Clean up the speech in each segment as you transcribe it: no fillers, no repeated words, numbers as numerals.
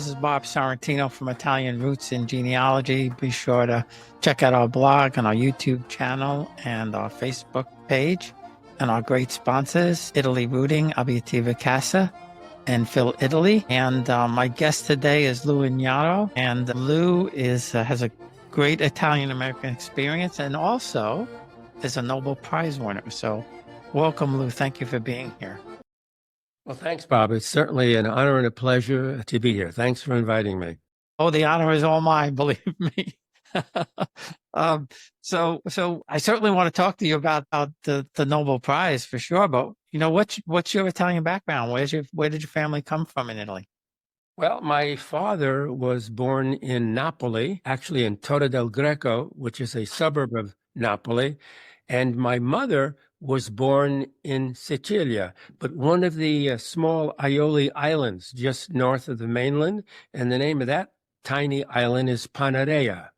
This is Bob Sorrentino from Italian Roots and Genealogy. Be sure to check out our blog and our YouTube channel and our Facebook page and our great sponsors, Italy Rooting, Abitativa Casa, and Phil Italy. And my guest today is Lou Ignaro. And Lou has a great Italian-American experience and also is a Nobel Prize winner. So welcome, Lou. Thank you for being here. Well, thanks, Bob. It's certainly an honor and a pleasure to be here. Thanks for inviting me. Oh, the honor is all mine, believe me. So I certainly want to talk to you about the Nobel Prize for sure. But what's your Italian background? Where did your family come from in Italy? Well, my father was born in Napoli, actually in Torre del Greco, which is a suburb of Napoli, and my mother was born in Sicilia, but one of the small Aioli Islands just north of the mainland, and the name of that tiny island is Panarea.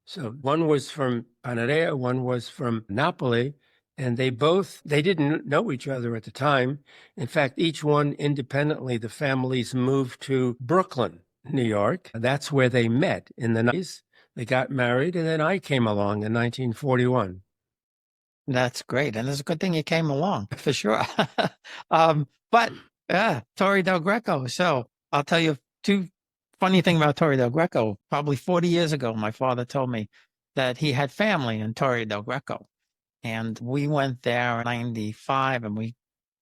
So one was from Panarea, one was from Napoli, and they didn't know each other at the time. In fact, each one independently, the families moved to Brooklyn, New York. That's where they met in the 90s. They got married, and then I came along in 1941. That's great. And it's a good thing you came along for sure. But Torre del Greco. So I'll tell you two funny thing about Torre del Greco. Probably 40 years ago, my father told me that he had family in Torre del Greco. And we went there in 95 and we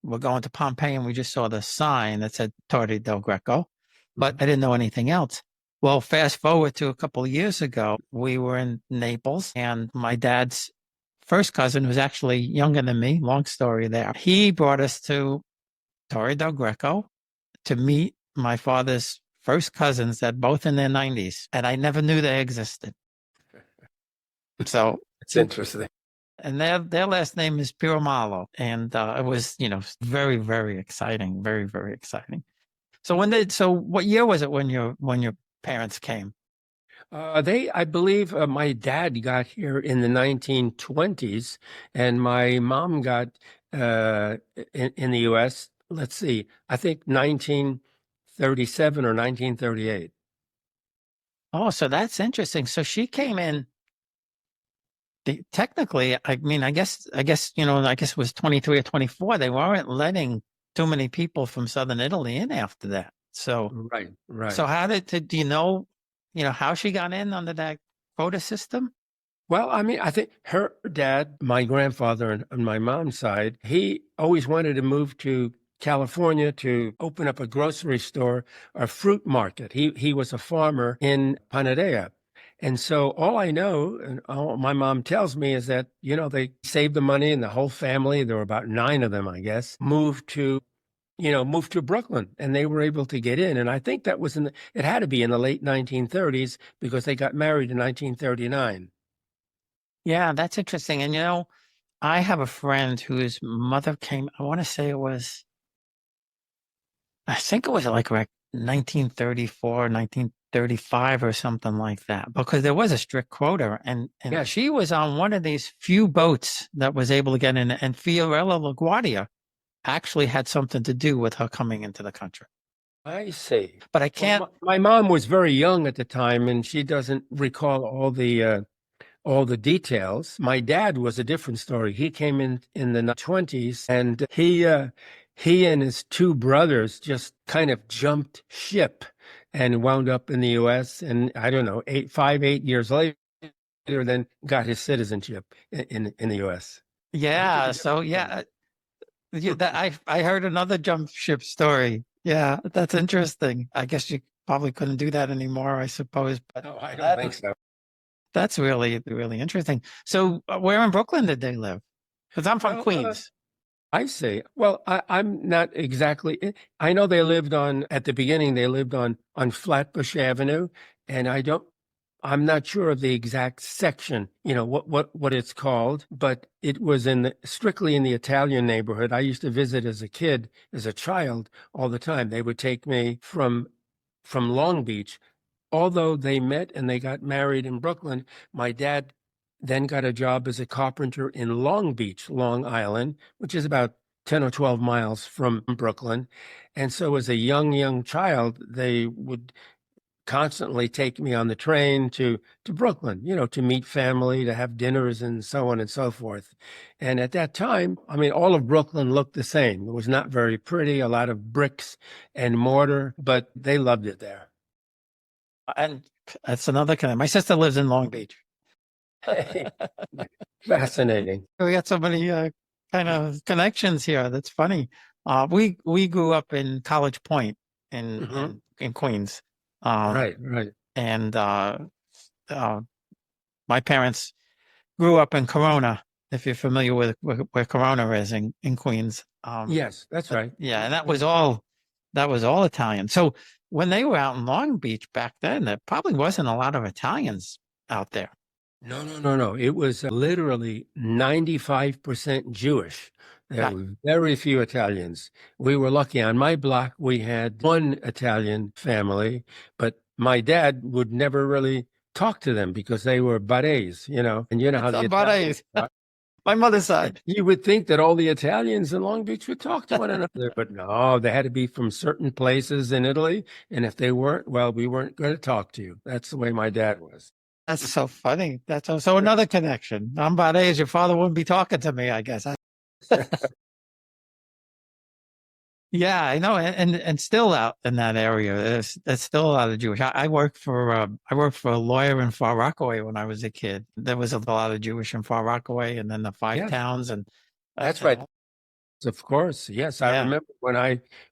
were going to Pompeii and we just saw the sign that said Torre del Greco, but I didn't know anything else. Well, fast forward to a couple of years ago, we were in Naples and my dad's first cousin, who's actually younger than me, long story there, he brought us to Torre del Greco to meet my father's first cousins that both in their 90s. And I never knew they existed. So it's interesting. And their last name is Piromalo. And it was, very, very exciting. Very, very exciting. So what year was it when your parents came? I believe my dad got here in the 1920s, and my mom got in the U.S., let's see, I think 1937 or 1938. Oh, so that's interesting. So she came in, technically, I guess it was 23 or 24. They weren't letting too many people from Southern Italy in after that. So, right. So do you know, how she got in under that quota system? Well, I think her dad, my grandfather on my mom's side, he always wanted to move to California to open up a grocery store or fruit market. He was a farmer in Panarea. And so all I know, and all my mom tells me, is that, they saved the money and the whole family, there were about 9 of them, I guess, moved to Brooklyn, and they were able to get in. And I think that was it had to be in the late 1930s because they got married in 1939. Yeah, that's interesting. And, I have a friend whose mother came, I want to say I think it was like 1934, 1935 or something like that, because there was a strict quota. And Yes. She was on one of these few boats that was able to get in, and Fiorella LaGuardia actually had something to do with her coming into the country. I see. But I can't. Well, my mom was very young at the time, and she doesn't recall all the details. My dad was a different story. He came in the 20s, and he and his 2 brothers just kind of jumped ship and wound up in the U.S. And I don't know, 8 years later, then got his citizenship in the U.S. Yeah. So yeah. I heard another jump ship story. Yeah, that's interesting. I guess you probably couldn't do that anymore, I suppose. But no, I don't think so. That's really, really interesting. So where in Brooklyn did they live? Because I'm from Queens. I see. Well, I'm not exactly. I know at the beginning, they lived on Flatbush Avenue, and I'm not sure of the exact section, what it's called, but it was strictly in the Italian neighborhood. I used to visit as a child all the time. They would take me from Long Beach. Although they met and they got married in Brooklyn, my dad then got a job as a carpenter in Long Beach, Long Island, which is about 10 or 12 miles from Brooklyn. And so as a young child, they would constantly take me on the train to Brooklyn, to meet family, to have dinners and so on and so forth. And at that time, I mean, all of Brooklyn looked the same. It was not very pretty, a lot of bricks and mortar, but they loved it there. And that's another kind. My sister lives in Long Beach. Fascinating. We got so many kind of connections here. That's funny. We grew up in College Point in Hmm. in Queens, um, Right, right. and uh, my parents grew up in Corona. If you're familiar with where Corona is in Queens, Yes, that's but right. yeah, and that was all Italian. So when they were out in Long Beach back then, there probably wasn't a lot of Italians out there. No. It was literally 95% Jewish. There Right. were very few Italians. We were lucky. On my block, we had one Italian family, but my dad would never really talk to them because they were Barets, and you know how It's the about Italians eight. are. My mother's And side. you would think that all the Italians in Long Beach would talk to one another, but no, they had to be from certain places in Italy. And if they weren't, well, we weren't going to talk to you. That's the way my dad was. That's so funny. So another connection. I'm about age. Your father wouldn't be talking to me, I guess. Yeah, I know, and still out in that area, there's still a lot of Jewish. I worked for a lawyer in Far Rockaway when I was a kid. There was a lot of Jewish in Far Rockaway, and then the five Yes, towns, and that's right. uh, Of course, yes. I yeah, remember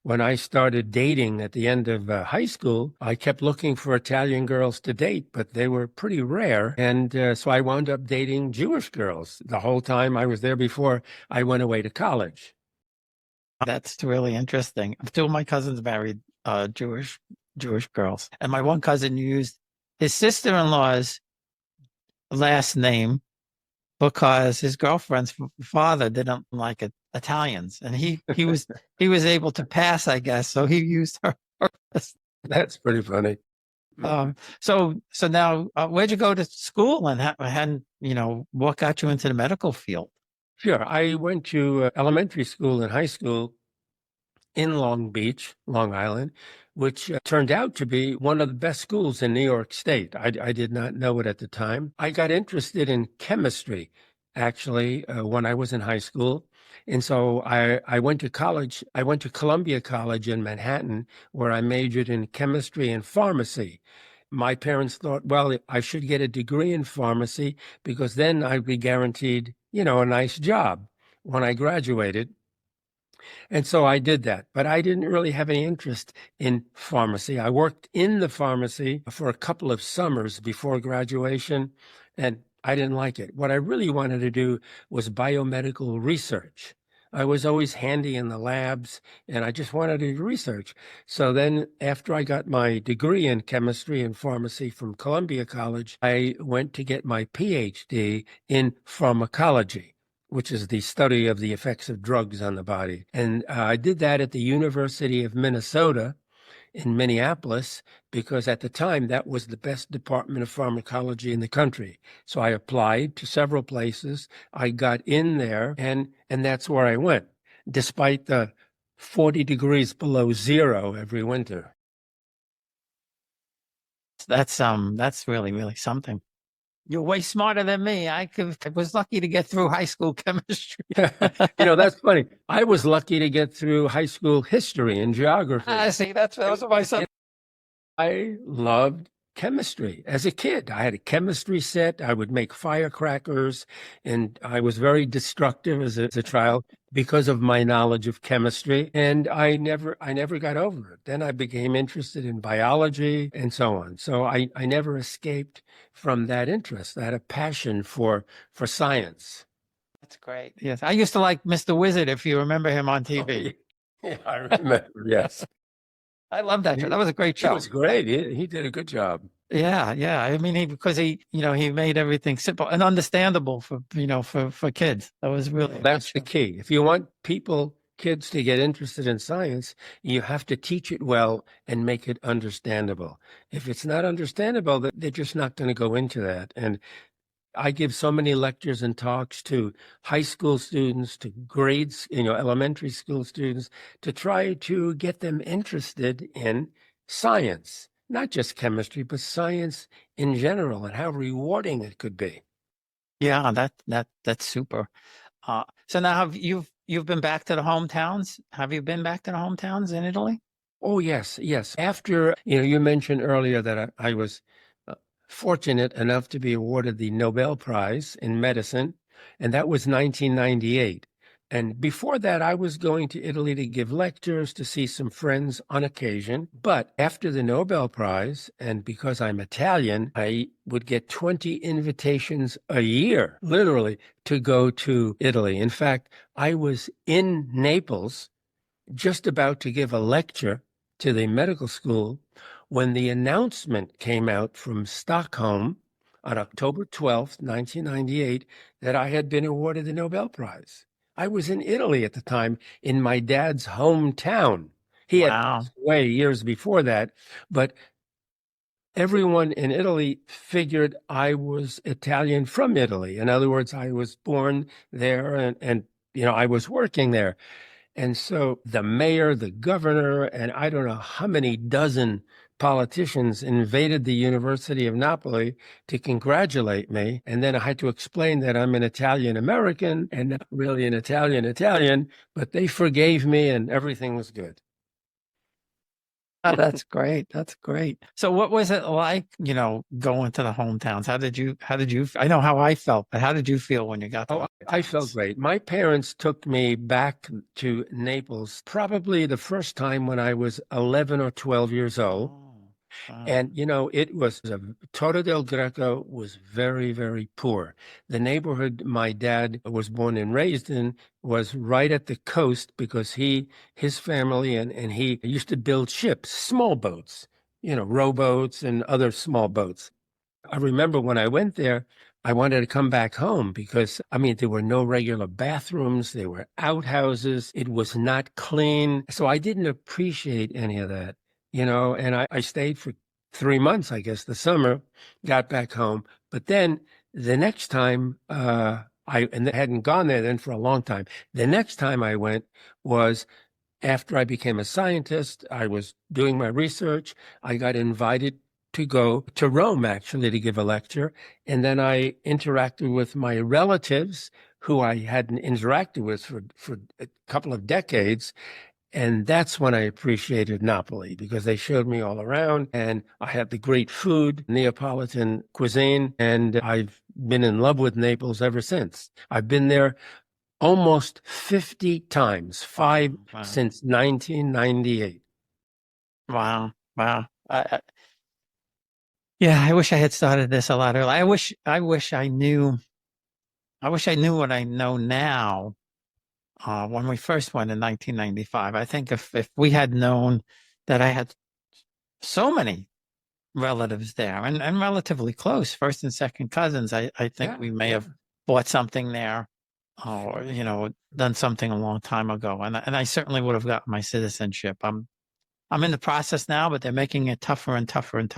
when I started dating at the end of high school, I kept looking for Italian girls to date, but they were pretty rare, and so I wound up dating Jewish girls the whole time I was there before I went away to college. that's really interesting. Two of my cousins married Jewish girls, and my one cousin used his sister-in-law's last name because his girlfriend's father didn't like Italians, and he was able to pass, I guess. So he used her. That's pretty funny. So now, where'd you go to school, and what got you into the medical field? Sure, I went to elementary school and high school in Long Beach, Long Island, which turned out to be one of the best schools in New York State. I did not know it at the time. I got interested in chemistry, actually, when I was in high school. And so I went to college. I went to Columbia College in Manhattan, where I majored in chemistry and pharmacy. My parents thought, well, I should get a degree in pharmacy because then I'd be guaranteed, a nice job when I graduated. And so I did that, but I didn't really have any interest in pharmacy. I worked in the pharmacy for a couple of summers before graduation, and I didn't like it. What I really wanted to do was biomedical research. I was always handy in the labs, and I just wanted to do research. So then, after I got my degree in chemistry and pharmacy from Columbia College, I went to get my PhD in pharmacology, which is the study of the effects of drugs on the body. And I did that at the University of Minnesota in Minneapolis because at the time that was the best department of pharmacology in the country. So I applied to several places. I got in there, and that's where I went, despite the 40 degrees below zero every winter. That's really really something. You're way smarter than me. I was lucky to get through high school chemistry. That's funny. I was lucky to get through high school history and geography. See, those are my son. I loved chemistry as a kid. I had a chemistry set. I would make firecrackers, and I was very destructive as a child because of my knowledge of chemistry. And I never got over it. Then I became interested in biology and so on. So I never escaped from that interest. I had a passion for science. That's great. Yes, I used to like Mr. Wizard, if you remember him on Oh, TV. yeah, yeah, I remember. Yes. I love that show. He, That was a great he show. was great. He did a good job. Yeah, yeah. I mean, because he made everything simple and understandable for kids. That was really a good That's the show. key. If you want kids to get interested in science, you have to teach it well and make it understandable. If it's not understandable, they're just not going to go into that. And I give so many lectures and talks to high school students, to grades, elementary school students, to try to get them interested in science, not just chemistry, but science in general and how rewarding it could be. Yeah, that's super. So now you've been back to the hometowns? Have you been back to the hometowns in Italy? Oh, yes, yes. After, you mentioned earlier that I was uh, fortunate enough to be awarded the Nobel Prize in medicine, and that was 1998. And before that, I was going to Italy to give lectures, to see some friends on occasion. But after the Nobel Prize, and because I'm Italian, I would get 20 invitations a year, literally, to go to Italy. In fact, I was in Naples just about to give a lecture to the medical school when the announcement came out from Stockholm on October 12th, 1998, that I had been awarded the Nobel Prize. I was in Italy at the time, in my dad's hometown. He had Wow. passed away years before that, but everyone in Italy figured I was Italian from Italy. In other words, I was born there and I was working there. And so the mayor, the governor, and I don't know how many dozen politicians invaded the University of Napoli to congratulate me. And then I had to explain that I'm an Italian American and not really an Italian, but they forgave me and everything was good. Oh, that's great. That's great. So what was it like, going to the hometowns? How did you, I know how I felt, but how did you feel when you got to Oh, the I felt hometowns? great. My parents took me back to Naples probably the first time when I was 11 or 12 years old. Oh, wow. And, it was Torre del Greco was very, very poor. The neighborhood my dad was born and raised in was right at the coast because his family and he used to build ships, small boats, rowboats and other small boats. I remember when I went there, I wanted to come back home because, I mean, there were no regular bathrooms, there were outhouses, it was not clean. So I didn't appreciate any of that, and I stayed for 3 months, I guess, the summer, got back home. But then the next time, and I hadn't gone there then for a long time. The next time I went was after I became a scientist. I was doing my research. I got invited to go to Rome, actually, to give a lecture. And then I interacted with my relatives who I hadn't interacted with for a couple of decades. And that's when I appreciated Napoli because they showed me all around and I had the great food, Neapolitan cuisine, and I've been in love with Naples ever since. I've been there almost 50 times, five Wow. Wow. since 1998. Wow. Wow. Yeah, I wish I had started this a lot earlier. I wish I knew what I know now, when we first went in 1995. I think if we had known that I had so many relatives there and relatively close, first and second cousins, I think Yeah, we may yeah. have bought something there or, done something a long time ago. And I certainly would have gotten my citizenship. I'm in the process now, but they're making it tougher and tougher and tougher.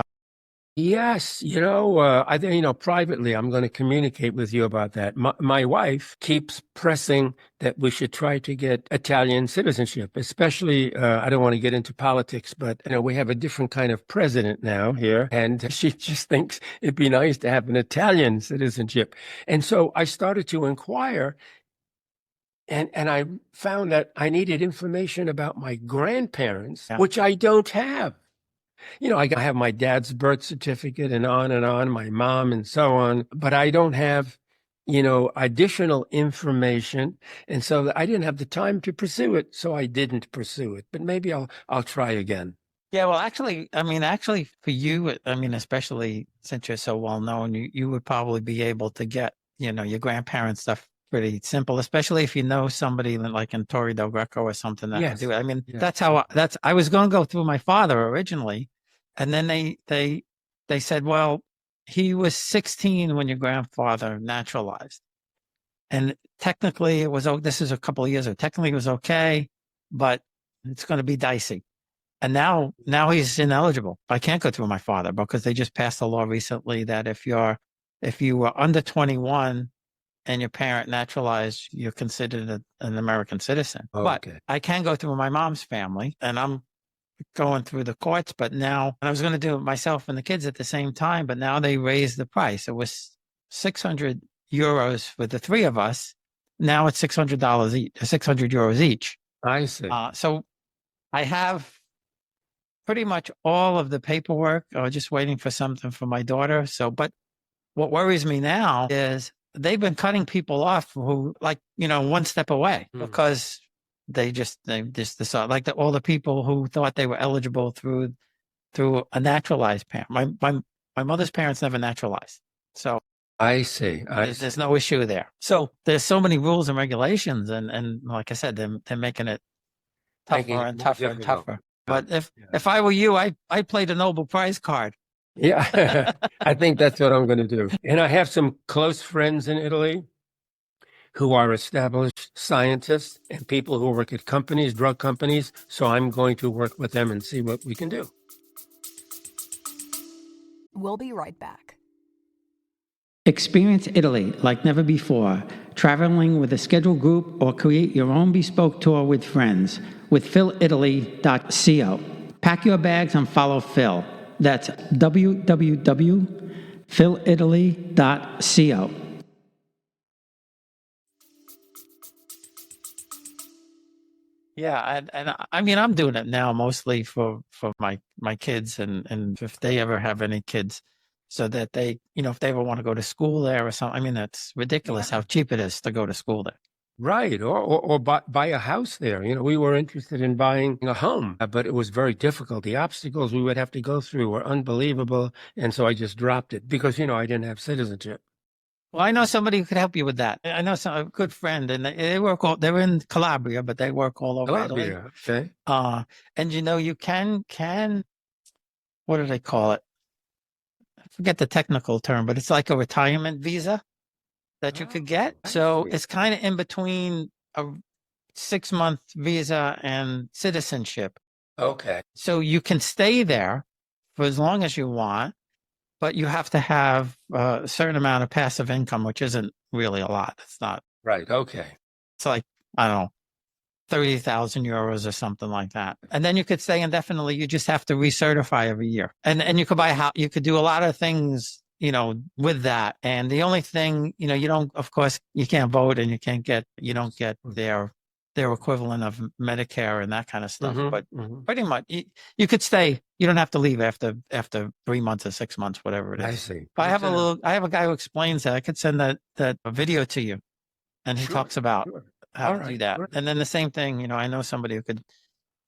Yes, I think, privately, I'm going to communicate with you about that. My wife keeps pressing that we should try to get Italian citizenship, especially, I don't want to get into politics, but, we have a different kind of president now here, and she just thinks it'd be nice to have an Italian citizenship. And so I started to inquire, and I found that I needed information about my grandparents, Yeah. which I don't have. I have my dad's birth certificate and on, my mom and so on, but I don't have, additional information. And so I didn't have the time to pursue it. So I didn't pursue it, but maybe I'll try again. Yeah, well, actually, for you, especially since you're so well known, you would probably be able to get, your grandparents' stuff pretty simple, especially if you know somebody like in Torre del Greco or something that could do Yes. it. I mean, Yeah. I was going to go through my father originally, and then they said, well, he was 16 when your grandfather naturalized, and technically it was, oh, this is a couple of years ago. Technically it was okay, but it's going to be dicey. And now he's ineligible. I can't go through my father because they just passed a law recently that if you're if you were under 21 and your parent naturalized, you're considered an American citizen. But Okay. I can go through my mom's family, and I'm going through the courts. But now, and I was going to do it myself and the kids at the same time, but now they raised the price. It was 600 euros for the three of us. Now it's $600 each, 600 euros each. I see. So I have pretty much all of the paperwork. I was just waiting for something for my daughter. So, but what worries me now is they've been cutting people off who, like, one step away because they just decide, like, all the people who thought they were eligible through a naturalized parent. My mother's parents never naturalized, so I see. there's no issue there. So there's so many rules and regulations, and like I said, they're making it Making tougher it and more tougher and difficult. tougher. But if I were you, I'd play the Nobel Prize card. Yeah, I think that's what I'm going to do. And I have some close friends in Italy who are established scientists and people who work at companies, drug companies. So I'm going to work with them and see what we can do. We'll be right back. Experience Italy like never before, traveling with a scheduled group or create your own bespoke tour with friends with philitaly.co. Pack your bags and follow Phil. That's www.philitaly.co. Yeah, and I mean I'm doing it now mostly for my kids and if they ever have any kids, so that they, if they ever want to go to school there or something. I mean, that's ridiculous how cheap it is to go to school there. Right. Or buy a house there. We were interested in buying a home, but it was very difficult. The obstacles we would have to go through were unbelievable. And so I just dropped it because, I didn't have citizenship. Well, I know somebody who could help you with that. I know a good friend, and they work they're in Calabria, but they work all over Italy. Calabria, okay. And you can, what do they call it? I forget the technical term, but it's like a retirement visa that you could get. So it's kind of in between a 6-month visa and citizenship. Okay. So you can stay there for as long as you want, but you have to have a certain amount of passive income, which isn't really a lot. It's not. Right. Okay. It's like, I don't know, 30,000 euros or something like that. And then you could stay indefinitely. You just have to recertify every year. And you could buy a house. You could do a lot of things, with that. And the only thing, you don't, of course, you can't vote and you don't get their equivalent of Medicare and that kind of stuff. But pretty much you could stay. You don't have to leave after 3 months or 6 months, whatever it is. I see. But I have a guy who explains that. I could send that video to you, and he talks about how to do that. Sure. And then the same thing, I know somebody who could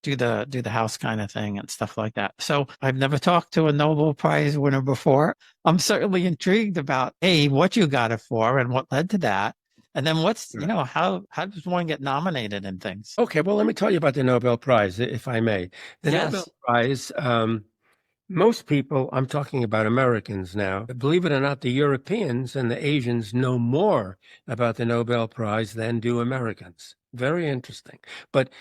do the house kind of thing and stuff like that. So I've never talked to a Nobel Prize winner before. I'm certainly intrigued about what you got it for and what led to that. And then how does one get nominated and things? Okay, well, let me tell you about the Nobel Prize, if I may. The Nobel Prize, most people, I'm talking about Americans now, believe it or not, the Europeans and the Asians know more about the Nobel Prize than do Americans. Very interesting. But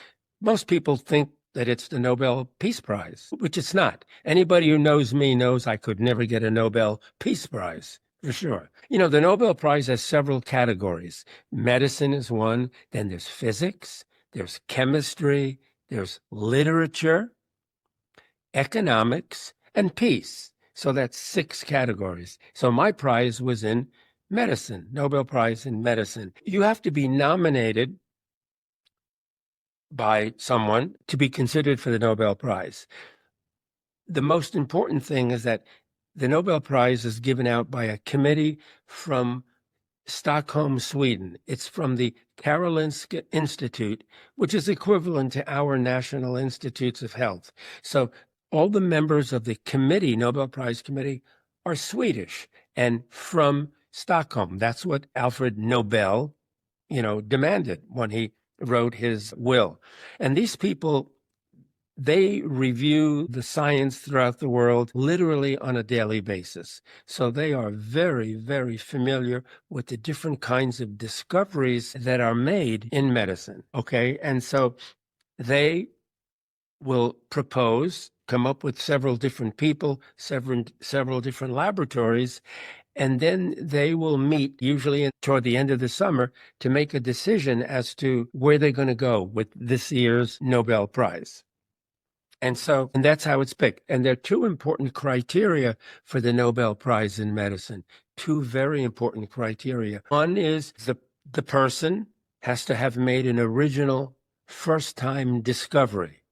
most people think that it's the Nobel Peace Prize, which it's not. Anybody who knows me knows I could never get a Nobel Peace Prize, for sure. The Nobel Prize has several categories. Medicine is one, then there's physics, there's chemistry, there's literature, economics, and peace. So that's 6 categories. So my prize was in medicine, Nobel Prize in medicine. You have to be nominated by someone to be considered for the Nobel Prize. The most important thing is that the Nobel Prize is given out by a committee from Stockholm, Sweden. It's from the Karolinska Institute, which is equivalent to our National Institutes of Health. So all the members of the committee, Nobel Prize committee, are Swedish and from Stockholm. That's what Alfred Nobel, demanded when he wrote his will. And these people, they review the science throughout the world literally on a daily basis. So they are very, very familiar with the different kinds of discoveries that are made in medicine. Okay. And so they will come up with several different people, several different laboratories, and then they will meet usually toward the end of the summer to make a decision as to where they're going to go with this year's Nobel Prize. And that's how it's picked. And there are two important criteria for the Nobel Prize in medicine, two very important criteria. One is the person has to have made an original first-time discovery.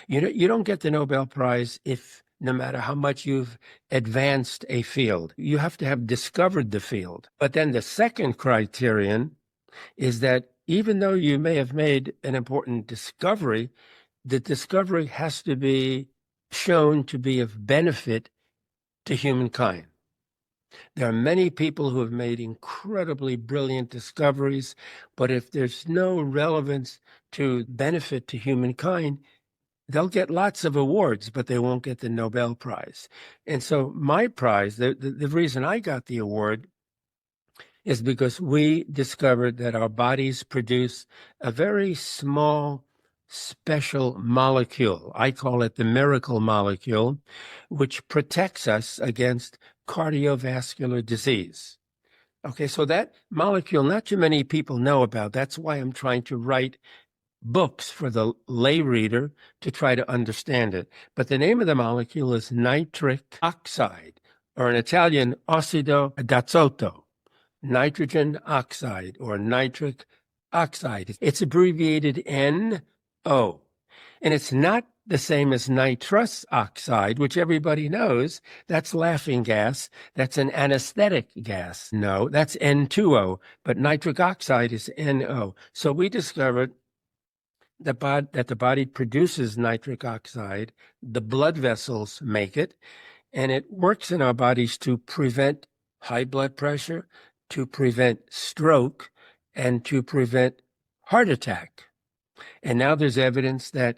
You don't get the Nobel Prize if no matter how much you've advanced a field, you have to have discovered the field. But then the second criterion is that even though you may have made an important discovery, the discovery has to be shown to be of benefit to humankind. There are many people who have made incredibly brilliant discoveries, but if there's no relevance to benefit to humankind, they'll get lots of awards, but they won't get the Nobel Prize. And so my prize, the reason I got the award is because we discovered that our bodies produce a very small, special molecule. I call it the miracle molecule, which protects us against cardiovascular disease. Okay, so that molecule, not too many people know about. That's why I'm trying to write books for the lay reader to try to understand it. But the name of the molecule is nitric oxide, or in Italian, ossido d'azoto, nitrogen oxide or nitric oxide. It's abbreviated NO. And it's not the same as nitrous oxide, which everybody knows. That's laughing gas. That's an anesthetic gas. No, that's N2O. But nitric oxide is NO. So we discovered that the body produces nitric oxide. The blood vessels make it. And it works in our bodies to prevent high blood pressure, to prevent stroke, and to prevent heart attack. And now there's evidence that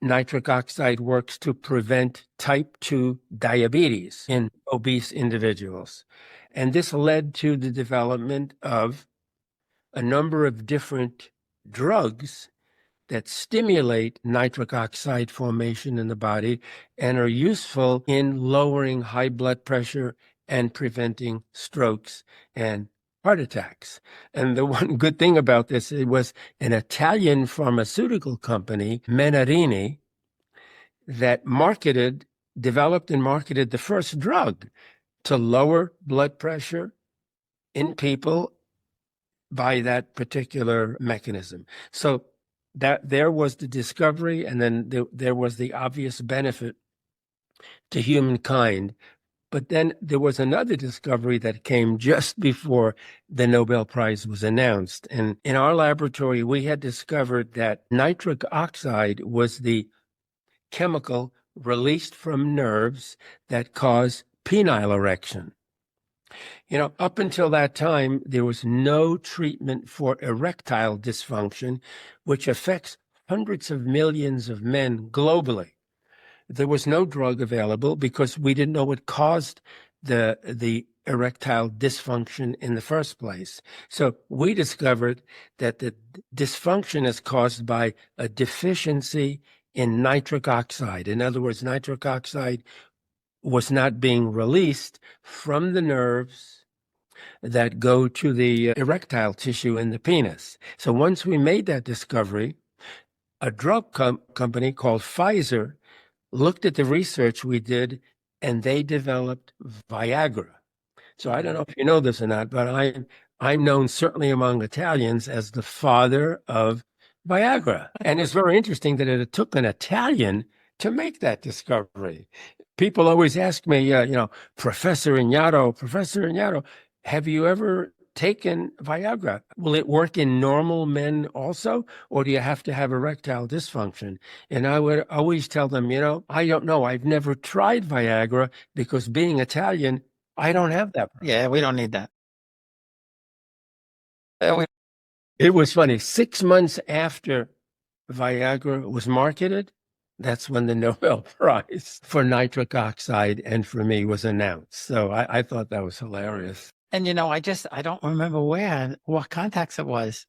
nitric oxide works to prevent type 2 diabetes in obese individuals. And this led to the development of a number of different drugs that stimulate nitric oxide formation in the body and are useful in lowering high blood pressure and preventing strokes and heart attacks. And the one good thing about this, it was an Italian pharmaceutical company, Menarini, that developed and marketed the first drug to lower blood pressure in people by that particular mechanism. So that there was the discovery, and then there was the obvious benefit to humankind. But then there was another discovery that came just before the Nobel Prize was announced. And in our laboratory, we had discovered that nitric oxide was the chemical released from nerves that cause penile erection. Up until that time, there was no treatment for erectile dysfunction, which affects hundreds of millions of men globally. There was no drug available because we didn't know what caused the erectile dysfunction in the first place. So we discovered that the dysfunction is caused by a deficiency in nitric oxide. In other words, nitric oxide was not being released from the nerves that go to the erectile tissue in the penis. So once we made that discovery, a drug company called Pfizer looked at the research we did, and they developed Viagra. So I don't know if you know this or not, but I'm known certainly among Italians as the father of Viagra. And it's very interesting that it took an Italian to make that discovery. People always ask me, Professor Ignarro, have you ever taken Viagra? Will it work in normal men also, or do you have to have erectile dysfunction? And I would always tell them, I don't know. I've never tried Viagra because being Italian, I don't have that problem. Yeah, we don't need that. It was funny. 6 months after Viagra was marketed, that's when the Nobel Prize for nitric oxide and for me was announced. So I thought that was hilarious. And, I don't remember what contacts it was.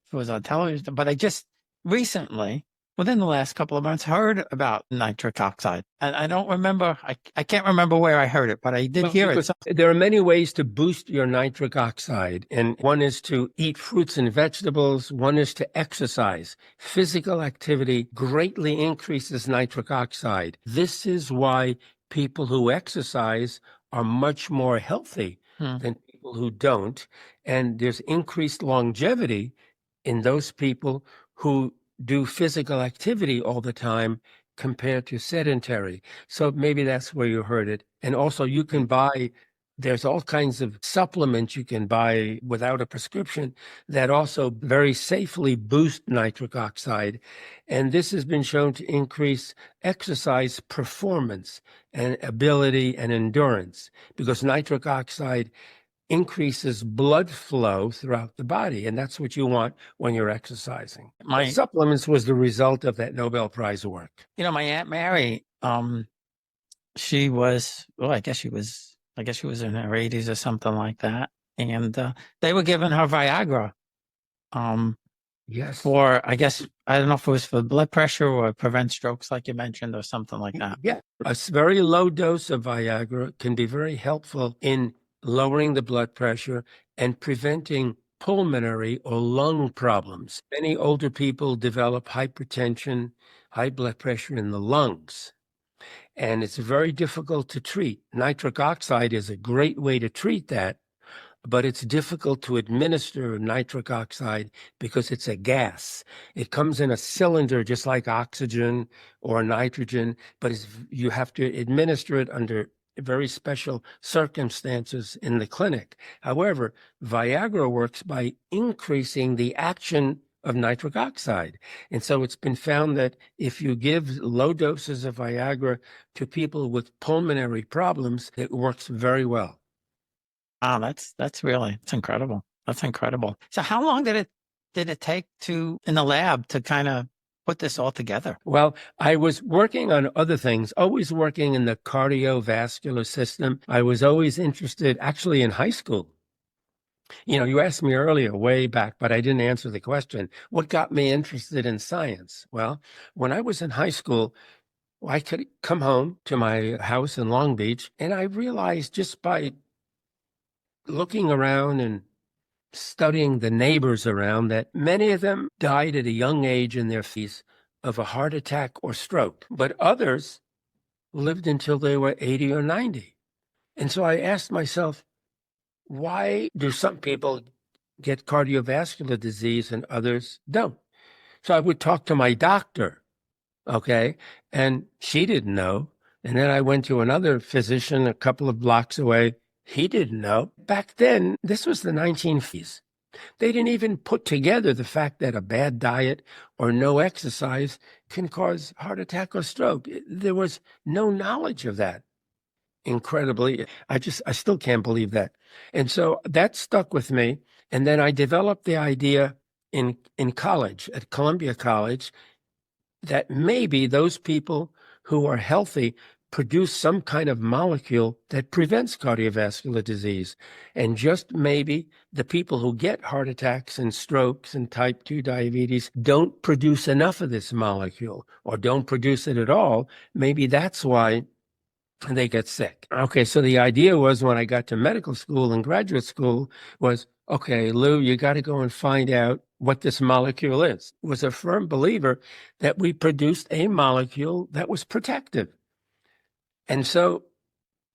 If it was on television, but I just recently within the last couple of months heard about nitric oxide. And I don't remember, I can't remember where I heard it, but I did Well, hear it. because there are many ways to boost your nitric oxide, and one is to eat fruits and vegetables. One is to exercise. Physical activity greatly increases nitric oxide. This is why people who exercise are much more healthy than people who don't. And there's increased longevity in those people who do physical activity all the time compared to sedentary. So maybe that's where you heard it. And also you can buy, there's all kinds of supplements you can buy without a prescription that also very safely boost nitric oxide. And this has been shown to increase exercise performance and ability and endurance because nitric oxide increases blood flow throughout the body. And that's what you want when you're exercising. My Supplements was the result of that Nobel Prize work. my Aunt Mary, she was, well, I guess she was in her 80s or something like that. And they were giving her Viagra. Yes. For, I guess, I don't know if it was for blood pressure or prevent strokes, like you mentioned, or something like that. Yeah. A very low dose of Viagra can be very helpful in lowering the blood pressure and preventing pulmonary or lung problems. Many older people develop hypertension, high blood pressure in the lungs, and it's very difficult to treat. Nitric oxide is a great way to treat that, but it's difficult to administer nitric oxide because it's a gas. It comes in a cylinder just like oxygen or nitrogen, but you have to administer it under very special circumstances in the clinic. However, Viagra works by increasing the action of nitric oxide. And so it's been found that if you give low doses of Viagra to people with pulmonary problems, it works very well. Wow, it's incredible. That's incredible. So how long did it take in the lab to kind of put this all together? Well, I was working on other things, always working in the cardiovascular system. I was always interested, actually, in high school. You asked me earlier, way back, but I didn't answer the question. What got me interested in science? Well, when I was in high school, I could come home to my house in Long Beach, and I realized just by looking around and studying the neighbors around that many of them died at a young age in their 50s of a heart attack or stroke, but others lived until they were 80 or 90. And so I asked myself, why do some people get cardiovascular disease and others don't? So I would talk to my doctor, okay, and she didn't know. And then I went to another physician a couple of blocks away. He didn't know. Back then, this was the 1950s. They didn't even put together the fact that a bad diet or no exercise can cause heart attack or stroke. There was no knowledge of that. Incredibly, I still can't believe that. And so that stuck with me. And then I developed the idea in college, at Columbia College, that maybe those people who are healthy produce some kind of molecule that prevents cardiovascular disease. And just maybe the people who get heart attacks and strokes and type 2 diabetes don't produce enough of this molecule or don't produce it at all. Maybe that's why they get sick. Okay, so the idea was when I got to medical school and graduate school was, okay, Lou, you got to go and find out what this molecule is. I was a firm believer that we produced a molecule that was protective. And so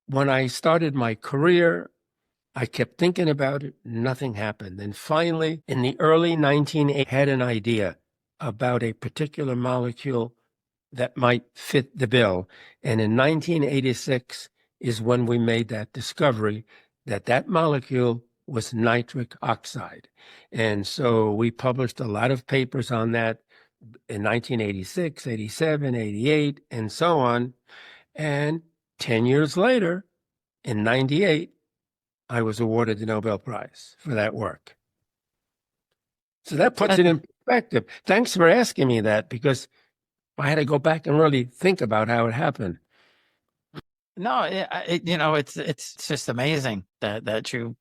when I started my career, I kept thinking about it. Nothing happened. And finally, in the early 1980s, I had an idea about a particular molecule that might fit the bill. And in 1986 is when we made that discovery that molecule was nitric oxide. And so we published a lot of papers on that in 1986, 87, 88, and so on. And 10 years later, in 98, I was awarded the Nobel Prize for that work. So that puts it in perspective. Thanks for asking me that, because I had to go back and really think about how it happened. No, it's just amazing that you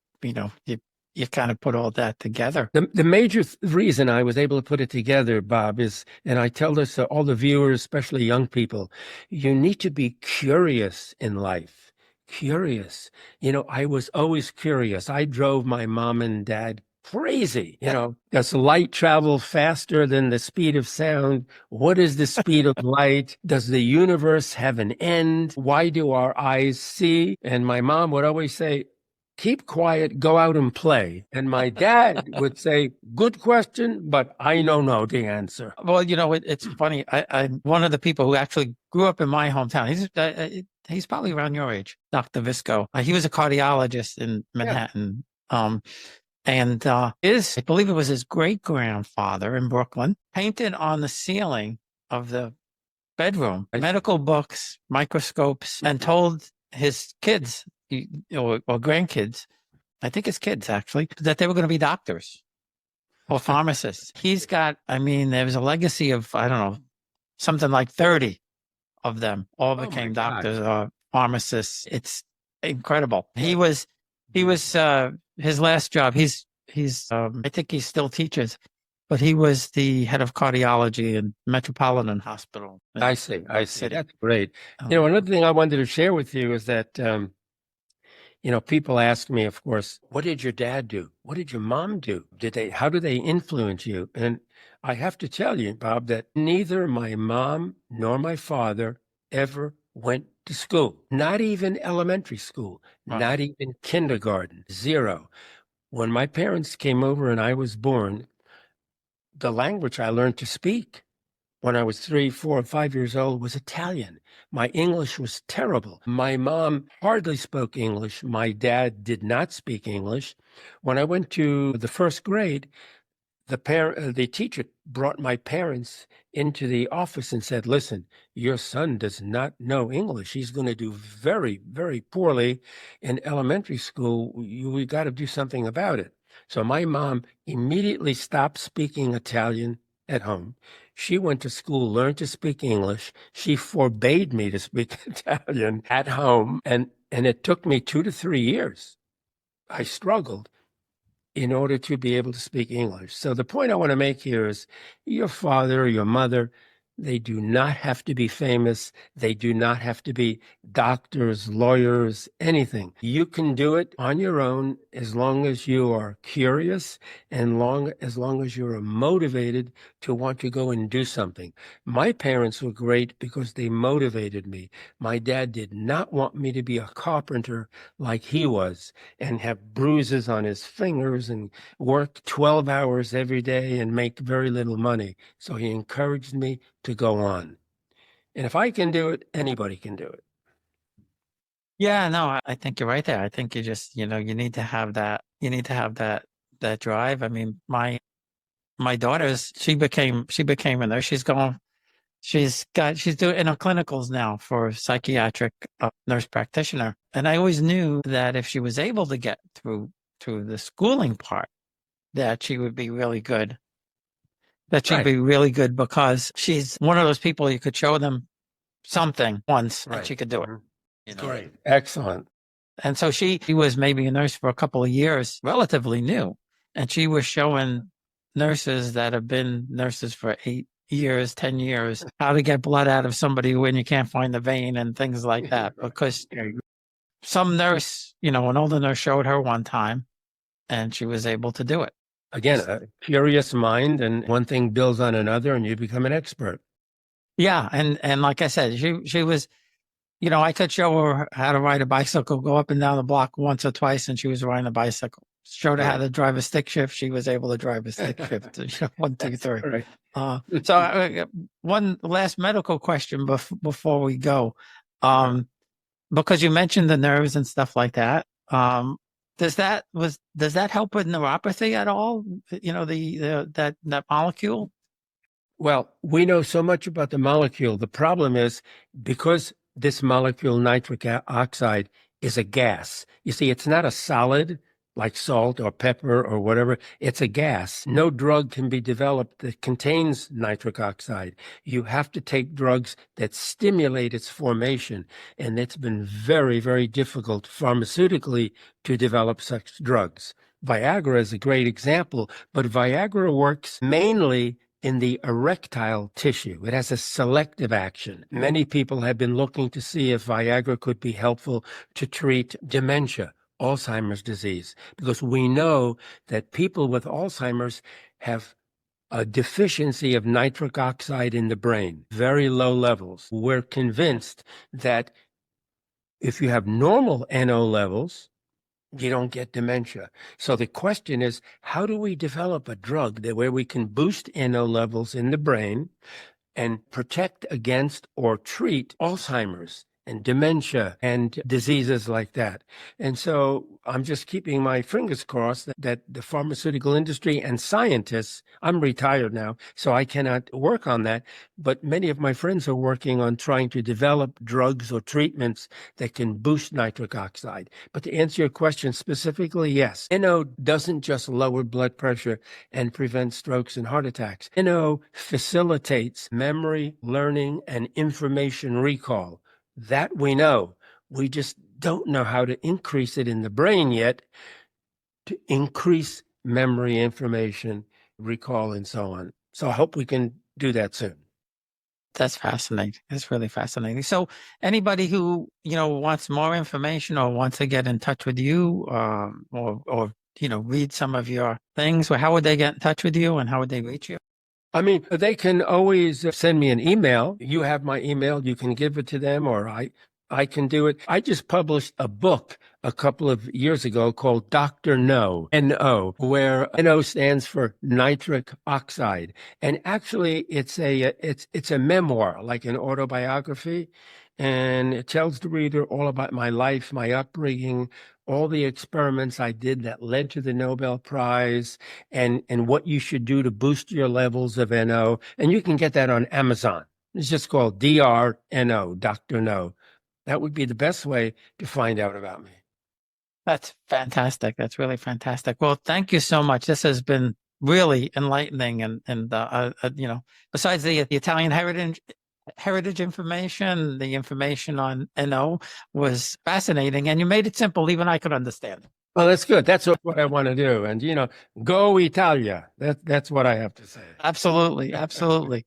you kind of put all that together. The major reason I was able to put it together, Bob, is, and I tell this to all the viewers, especially young people, you need to be curious in life. Curious. I was always curious. I drove my mom and dad crazy. Does light travel faster than the speed of sound? What is the speed of light? Does the universe have an end? Why do our eyes see? And my mom would always say, keep quiet, go out and play. And my dad would say, good question, but I don't know the answer. Well, it's funny. I'm one of the people who actually grew up in my hometown. He's probably around your age, Dr. Visco. He was a cardiologist in Manhattan. Yeah. I believe it was his great-grandfather in Brooklyn, painted on the ceiling of the bedroom, medical books, microscopes, and told his kids or grandkids, I think his kids actually, that they were going to be doctors or pharmacists. He's got, there was a legacy of, I don't know, something like 30 of them all became doctors or pharmacists. It's incredible. He was his last job. I think he still teaches, but he was the head of cardiology in Metropolitan Hospital. I see. That's great. Another thing I wanted to share with you is that, people ask me, of course, what did your dad do? What did your mom do? How do they influence you? And I have to tell you, Bob, that neither my mom nor my father ever went to school, not even elementary school, not even kindergarten, zero. When my parents came over and I was born, the language I learned to speak when I was 3, 4, 5 years old was Italian. My English was terrible. My mom hardly spoke English. My dad did not speak English. When I went to the first grade, the teacher brought my parents into the office and said, listen, your son does not know English. He's going to do very, very poorly in elementary school. We got to do something about it. So my mom immediately stopped speaking Italian at home. She went to school, learned to speak English. She forbade me to speak Italian at home. And it took me 2 to 3 years. I struggled in order to be able to speak English. So the point I want to make here is your father or your mother, they do not have to be famous. They do not have to be doctors, lawyers, anything. You can do it on your own as long as you are curious and as long as you're motivated to want to go and do something. My parents were great because they motivated me. My dad did not want me to be a carpenter like he was and have bruises on his fingers and work 12 hours every day and make very little money. So he encouraged me to go on. And if I can do it, anybody can do it. Yeah, no, I think you're right there. I think you just, you need to have that. You need to have that drive. My daughter's, she became a nurse. She's doing in her clinicals now for psychiatric nurse practitioner. And I always knew that if she was able to get through the schooling part, that she would be really good. That she'd be really good because she's one of those people you could show them something once and she could do it. Great. Excellent. And so she was maybe a nurse for a couple of years, relatively new. And she was showing nurses that have been nurses for 8 years, 10 years, how to get blood out of somebody when you can't find the vein and things like that. Because some nurse, an older nurse showed her one time and she was able to do it. Again, a curious mind, and one thing builds on another and you become an expert. Yeah. And like I said, she was, I could show her how to ride a bicycle, go up and down the block once or twice, and she was riding a bicycle. Showed her how to drive a stick shift. She was able to drive a stick shift. 1, 2, 3. So one last medical question before we go, because you mentioned the nerves and stuff like that. Does that help with neuropathy at all? That molecule? Well, we know so much about the molecule. The problem is because this molecule, nitric oxide, is a gas. You see, it's not a solid like salt or pepper or whatever. It's a gas. No drug can be developed that contains nitric oxide. You have to take drugs that stimulate its formation. And it's been very, very difficult pharmaceutically to develop such drugs. Viagra is a great example, but Viagra works mainly in the erectile tissue. It has a selective action. Many people have been looking to see if Viagra could be helpful to treat dementia, Alzheimer's disease, because we know that people with Alzheimer's have a deficiency of nitric oxide in the brain, very low levels. We're convinced that if you have normal NO levels, you don't get dementia. So the question is, how do we develop a drug that where we can boost NO levels in the brain and protect against or treat Alzheimer's and dementia and diseases like that? And so I'm just keeping my fingers crossed that the pharmaceutical industry and scientists, I'm retired now, so I cannot work on that, but many of my friends are working on trying to develop drugs or treatments that can boost nitric oxide. But to answer your question specifically, yes, NO doesn't just lower blood pressure and prevent strokes and heart attacks. NO facilitates memory, learning, and information recall. That we know. We just don't know how to increase it in the brain yet to increase memory, information, recall, and so on. So I hope we can do that soon. That's fascinating. It's really fascinating. So anybody who, wants more information or wants to get in touch with you, or read some of your things, well, how would they get in touch with you and how would they reach you? I mean, they can always send me an email. You have my email. You can give it to them, or I can do it. I just published a book a couple of years ago called Dr. No, N-O, where N-O stands for nitric oxide. And actually, it's a memoir, like an autobiography. And it tells the reader all about my life, my upbringing, all the experiments I did that led to the Nobel Prize, and what you should do to boost your levels of NO. And you can get that on Amazon. It's just called DRNO, Dr. No. That would be the best way to find out about me. That's fantastic. That's really fantastic. Well, thank you so much. This has been really enlightening, and besides the Italian heritage information, the information on NO was fascinating, and you made it simple. Even I could understand it. Well, that's good. That's what I want to do. And, go Italia. That's what I have to say. Absolutely. Absolutely.